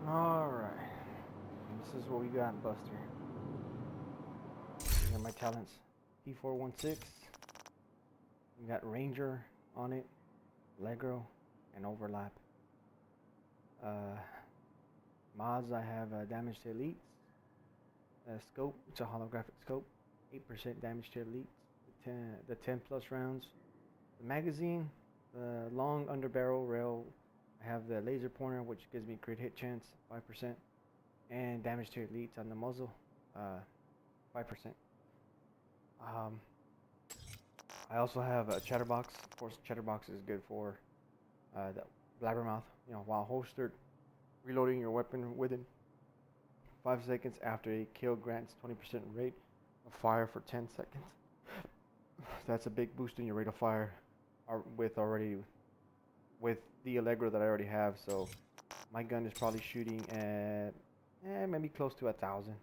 Alright. This is what we got in Buster. These are my talents. P416. We got Ranger on it, Allegro, and Overlap. Mods, I have damage to elites. Scope, it's a holographic scope. 8% damage to elites. The 10 plus rounds. The magazine, the long underbarrel rail. I have the laser pointer, which gives me crit hit chance, 5%. And damage to elites on the muzzle, 5%. I also have a chatterbox. Of course, chatterbox is good for the blabbermouth. While holstered, reloading your weapon within 5 seconds after a kill grants 20% rate of fire for 10 seconds. That's a big boost in your rate of fire with the Allegro that I already have. So my gun is probably shooting at maybe close to 1,000,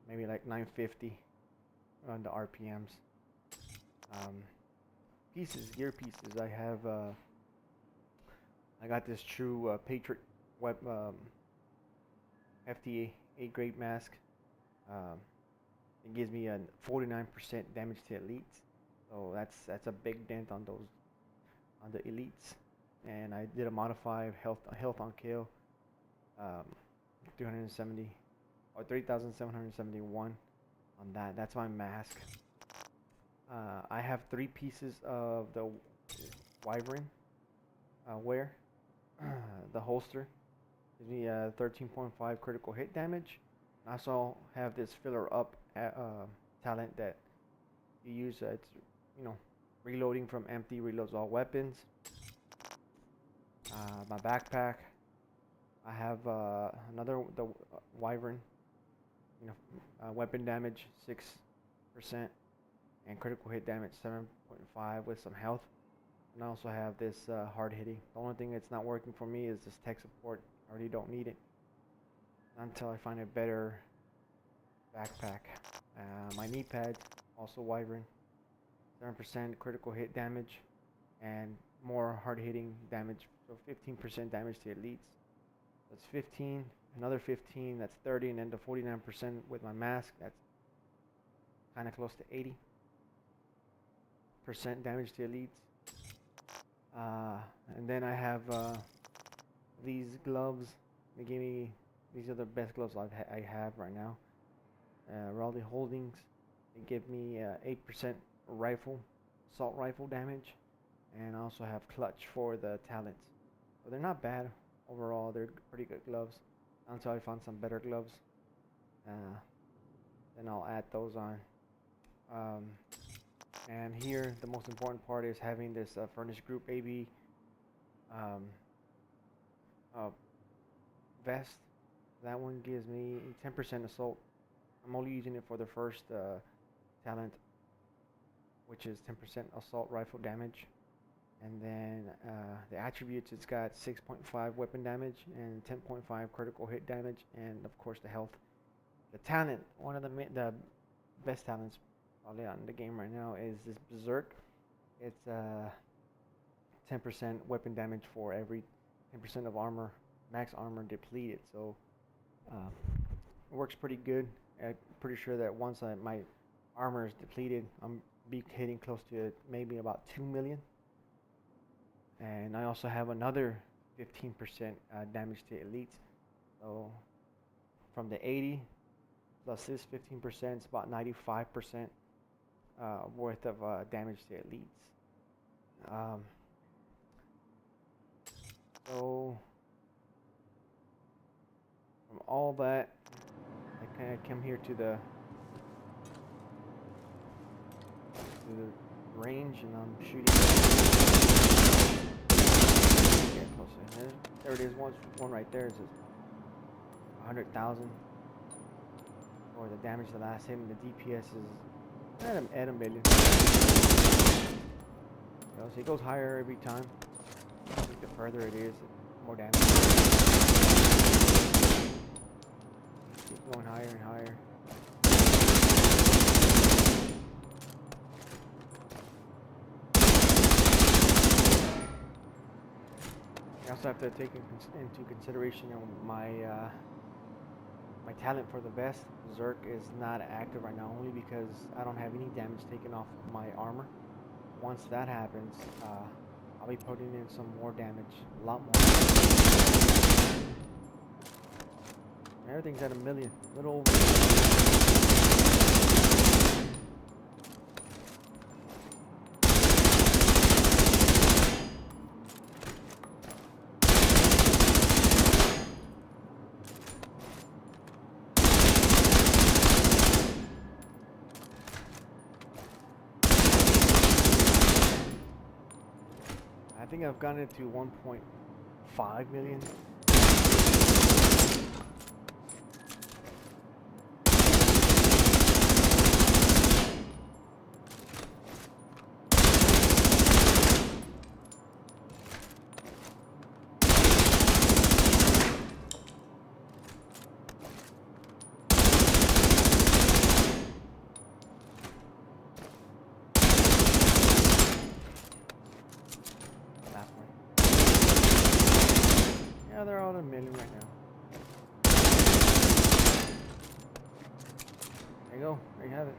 maybe like 950 on the RPMs. Gear pieces. I got this true Patriot web FTA 8 grade mask. It gives me a 49% damage to elites, so that's a big dent on the elites. And I did a modified health on kill, 370 or 3,771 on that. That's my mask. I have 3 pieces of the Wyvern wear. The holster gives me 13.5 critical hit damage. I also have this filler up talent that you use. It's reloading from empty, reloads all weapons. My backpack, I have the Wyvern, weapon damage 6% and critical hit damage 7.5 with some health. And I also have this hard hitting. The only thing that's not working for me is this tech support. I already don't need it until I find a better backpack. My knee pad, also Wyvern, 7% critical hit damage and more hard hitting damage, so 15% damage to elites. That's 15, another 15, that's 30, and then the 49% with my mask, that's kind of close to 80% damage to elites. And then I have these gloves. These are the best gloves I have right now. Raleigh Holdings. They give me 8% assault rifle damage, and I also have clutch for the talents. So they're not bad overall. They're pretty good gloves until I find some better gloves. Then I'll add those on. And here the most important part is having this Furnace Group AB vest. That one gives me 10% assault. I'm only using it for the first talent, which is 10% assault rifle damage. And then the attributes, it's got 6.5 weapon damage and 10.5 critical hit damage, and of course the health. The talent, one of the best talents probably on the game right now, is this Berserk. It's 10% weapon damage for every 10% of armor, max armor depleted. So it works pretty good. I'm pretty sure that once my armor is depleted, I'm be hitting close to maybe about 2 million. And I also have another 15% damage to elites. So from the 80 plus this 15%, it's about 95% worth of damage to elites. So from all that, I kind of come here to the range, and I'm shooting. Get closer. There it is. One right there is 100,000. Or the damage the last hit, and the DPS is at a million. So it goes higher every time. I think the further it is, the more damage. Keep going higher and higher. You also have to take into consideration, my my talent for the vest. Zerk is not active right now, only because I don't have any damage taken off of my armor. Once that happens, I'll be putting in some more damage, a lot more. Everything's at 1,000,000, little over. I think I've gotten it to 1.5 million. Yeah, they're all at 1,000,000 right now. There you go. There you have it.